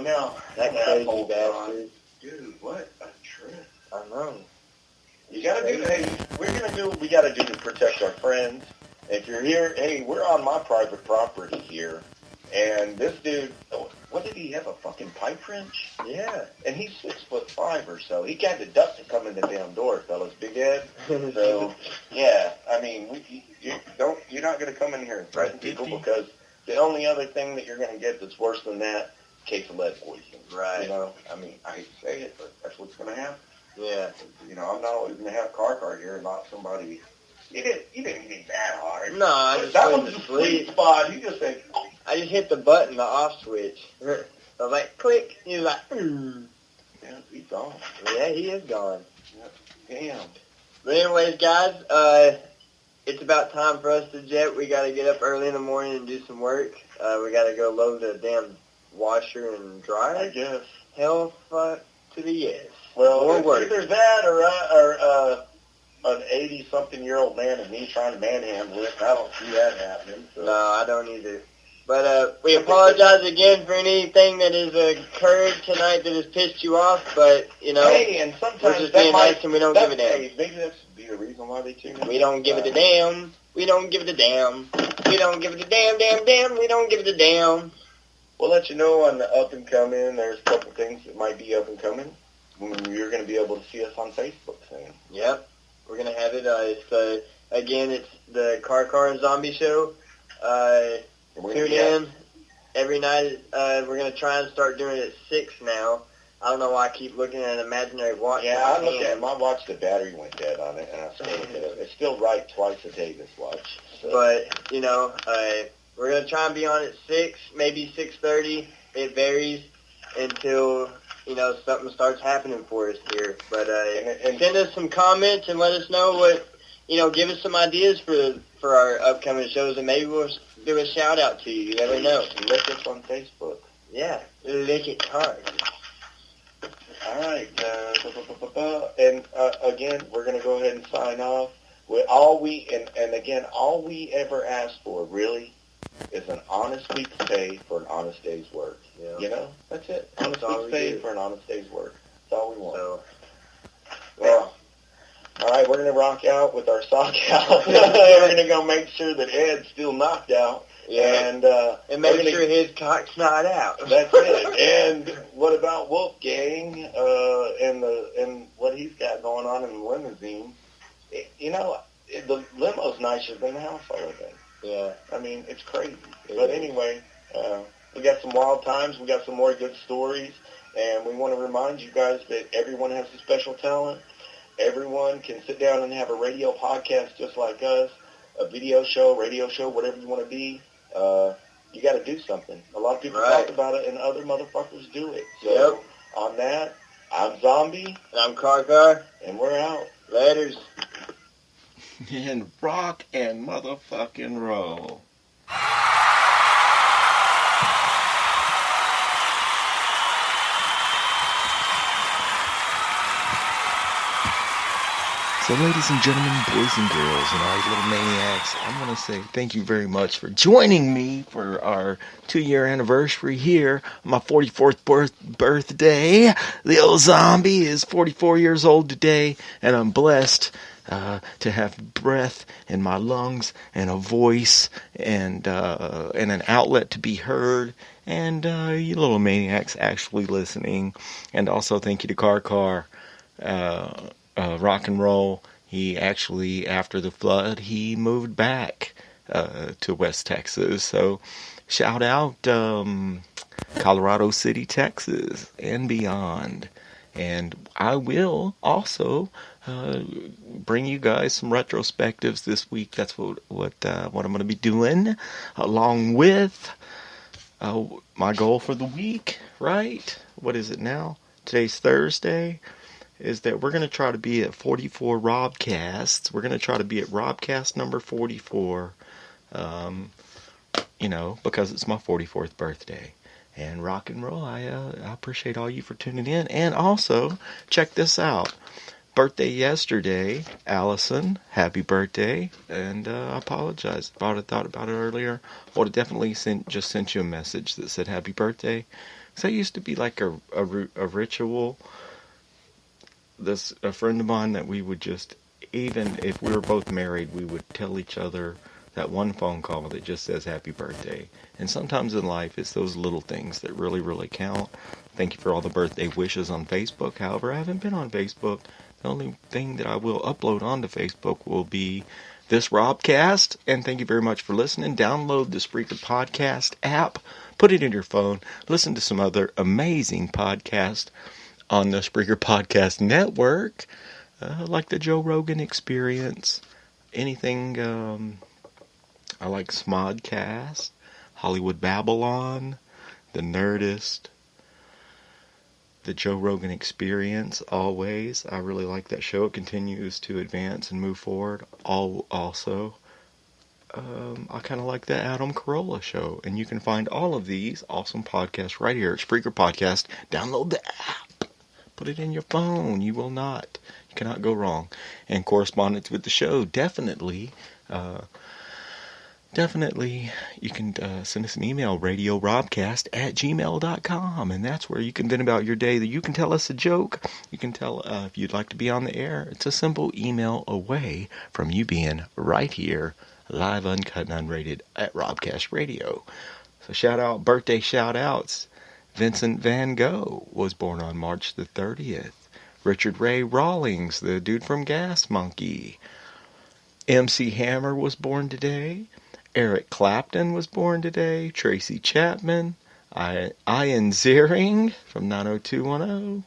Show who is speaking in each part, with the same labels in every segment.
Speaker 1: now
Speaker 2: that crazy bastard.
Speaker 1: Dude, what a trip.
Speaker 2: I know.
Speaker 1: You gotta do, hey, we gotta do to protect our friends. If you're here, hey, we're on my private property here, and this dude, what did he have, a fucking pipe wrench?
Speaker 2: Yeah.
Speaker 1: And he's 6'5" or so. He got the duck to come in the damn door, fellas, Big Ed. So, yeah, I mean, you're not gonna come in here and threaten people, because the only other thing that you're gonna get that's worse than that, case of lead poisoning.
Speaker 2: Right.
Speaker 1: You know, I mean, I hate to say it, but that's what's gonna happen.
Speaker 2: Yeah.
Speaker 1: You know, I'm not always going to have CarCar here and not somebody. You didn't hit that hard.
Speaker 2: No, I just
Speaker 1: that
Speaker 2: went
Speaker 1: was
Speaker 2: to
Speaker 1: the
Speaker 2: sleep.
Speaker 1: sweet spot. You just said,
Speaker 2: I just hit the button, the off switch. I was like, click. He was like,
Speaker 1: yeah, he's gone.
Speaker 2: Yeah, he is gone.
Speaker 1: Damn.
Speaker 2: But anyways, guys, it's about time for us to jet. We got to get up early in the morning and do some work. We got to go load the damn washer and dryer.
Speaker 1: I guess.
Speaker 2: Hell, fuck to the yes.
Speaker 1: Well,
Speaker 2: More
Speaker 1: it's
Speaker 2: work.
Speaker 1: either that or an 80-something-year-old man and me trying to manhandle it. I don't see that happening. So.
Speaker 2: No, I don't either. But we apologize again for anything that has occurred tonight that has pissed you off. But, you know,
Speaker 1: hey, and sometimes
Speaker 2: we're just being nice and we don't give a damn.
Speaker 1: Hey, maybe that's the reason why they tune in.
Speaker 2: We don't give it a damn. We don't give it a damn. We don't give it a damn. We don't give it a damn.
Speaker 1: We'll let you know on the up and coming. There's a couple things that might be up and coming. You're going to be able to see us on Facebook soon.
Speaker 2: Yep. We're going to have it. It's the CarCar and Zombie Show. Tune in every night. We're going to try and start doing it at 6 now. I don't know why I keep looking at an imaginary watch.
Speaker 1: Yeah, I looked at my watch. The battery went dead on it, and I stayed with it. It's still right twice a day, this watch. So.
Speaker 2: But, you know, we're going to try and be on at 6, maybe 6:30. It varies until, you know, something starts happening for us here. But and send us some comments and let us know what, you know, give us some ideas for our upcoming shows, and maybe we'll do a shout-out to you. You never know.
Speaker 1: Like us on Facebook.
Speaker 2: Yeah, lick it hard.
Speaker 1: All right. And again, we're going to go ahead and sign off. All we ever ask for, really, is an honest week's pay for an honest day's work. Yeah. You know? That's it. Honest week's pay for an honest day's work. That's all we want. So, well, all right, we're going to rock out with our sock out. We're going to go make sure that Ed's still knocked out.
Speaker 2: Yeah. And make sure his cock's not out.
Speaker 1: That's it. And what about Wolfgang and what he's got going on in the limousine? You know, the limo's nicer than the house, I think. Yeah. I mean, it's crazy. But anyway, we got some wild times. We got some more good stories. And we want to remind you guys that everyone has a special talent. Everyone can sit down and have a radio podcast just like us, a video show, radio show, whatever you want to be. You got to do something. A lot of people talk about it, and other motherfuckers do it. So on that, I'm Zombie.
Speaker 2: And I'm CarCar.
Speaker 1: And we're out.
Speaker 2: Laters.
Speaker 3: And rock and motherfucking roll. So ladies and gentlemen, boys and girls, and our little maniacs, I want to say thank you very much for joining me for our 2-year anniversary here, my 44th birthday. The old zombie is 44 years old today, and I'm blessed to have breath in my lungs and a voice and an outlet to be heard, and you little maniacs actually listening. And also thank you to CarCar. Rock and roll. He actually, after the flood, he moved back to West Texas. So shout out Colorado City, Texas, and beyond. And I will also bring you guys some retrospectives this week. That's what I'm going to be doing, along with my goal for the week. Right? What is it now? Today's Thursday. Is that we're going to try to be at 44 Robcasts. We're going to try to be at Robcast number 44, because it's my 44th birthday. And rock and roll, I appreciate all you for tuning in. And also, check this out. Birthday yesterday, Allison. Happy birthday. And I apologize if I thought about it earlier. I would have definitely sent you a message that said happy birthday. So that used to be like a ritual. A friend of mine that we would just, even if we were both married, we would tell each other that one phone call that just says happy birthday. And sometimes in life, it's those little things that really, really count. Thank you for all the birthday wishes on Facebook. However, I haven't been on Facebook. The only thing that I will upload onto Facebook will be this Robcast. And thank you very much for listening. Download the Spreaker Podcast app. Put it in your phone. Listen to some other amazing podcasts on the Spreaker Podcast Network, like the Joe Rogan Experience, anything, I like Smodcast, Hollywood Babylon, The Nerdist, the Joe Rogan Experience, always. I really like that show. It continues to advance and move forward. Also, I kind of like the Adam Carolla show, and you can find all of these awesome podcasts right here at Spreaker Podcast. Download the app. Put it in your phone. You cannot go wrong. And correspondence with the show, definitely, you can send us an email, radiorobcast@gmail.com, and that's where you can vent about your day. That you can tell us a joke. You can tell if you'd like to be on the air. It's a simple email away from you being right here, live, uncut, and unrated at Robcast Radio. So birthday shout-outs. Vincent Van Gogh was born on March the 30th. Richard Ray Rawlings, the dude from Gas Monkey. MC Hammer was born today. Eric Clapton was born today. Tracy Chapman. Ian Ziering from 90210.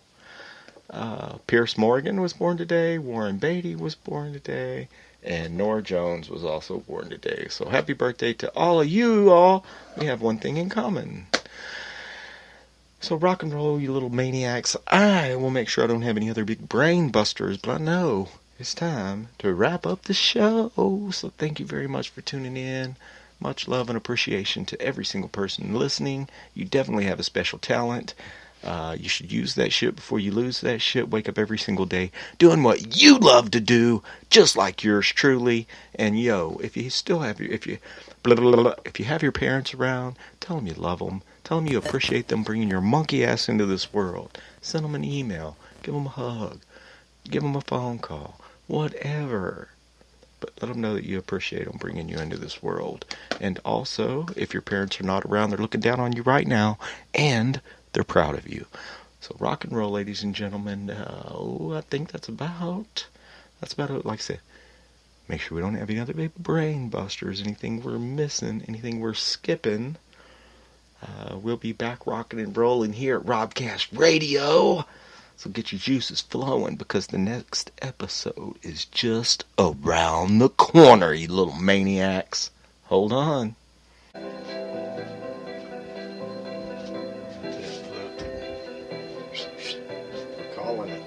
Speaker 3: Pierce Morgan was born today. Warren Beatty was born today. And Nora Jones was also born today. So happy birthday to all of you all. We have one thing in common. So rock and roll, you little maniacs. I will make sure I don't have any other big brain busters, but I know it's time to wrap up the show. So thank you very much for tuning in. Much love and appreciation to every single person listening. You definitely have a special talent. You should use that shit before you lose that shit. Wake up every single day doing what you love to do, just like yours truly. And if you have your parents around, tell them you love them. Tell them you appreciate them bringing your monkey ass into this world. Send them an email. Give them a hug. Give them a phone call. Whatever. But let them know that you appreciate them bringing you into this world. And also, if your parents are not around, they're looking down on you right now. And they're proud of you. So rock and roll, ladies and gentlemen. I think that's about it. Like I said, make sure we don't have any other big brain busters, anything we're missing, anything we're skipping. We'll be back rocking and rolling here at Robcast Radio. So get your juices flowing, because the next episode is just around the corner, you little maniacs. Hold on. Calling it.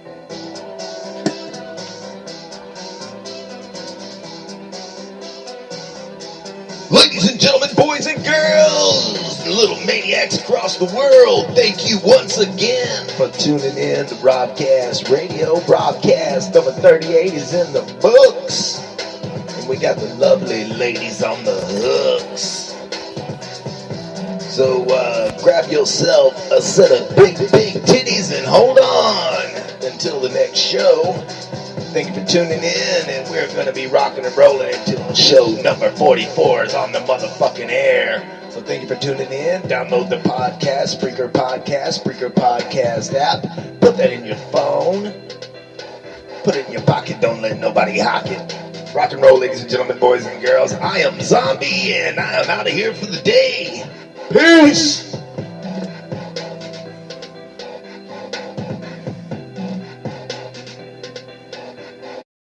Speaker 3: Ladies and gentlemen, boys and girls, little maniacs across the world, thank you once again for tuning in to Robcast Radio. Robcast number 38 is in the books, and we got the lovely ladies on the hooks. So grab yourself a set of big titties and hold on until the next show. Thank you for tuning in, and we're going to be rocking and rolling until show number 44 is on the motherfucking air. So thank you for tuning in. Download the podcast, Spreaker Podcast app. Put that in your phone. Put it in your pocket. Don't let nobody hock it. Rock and roll, ladies and gentlemen, boys and girls. I am Zombie, and I am out of here for the day. Peace!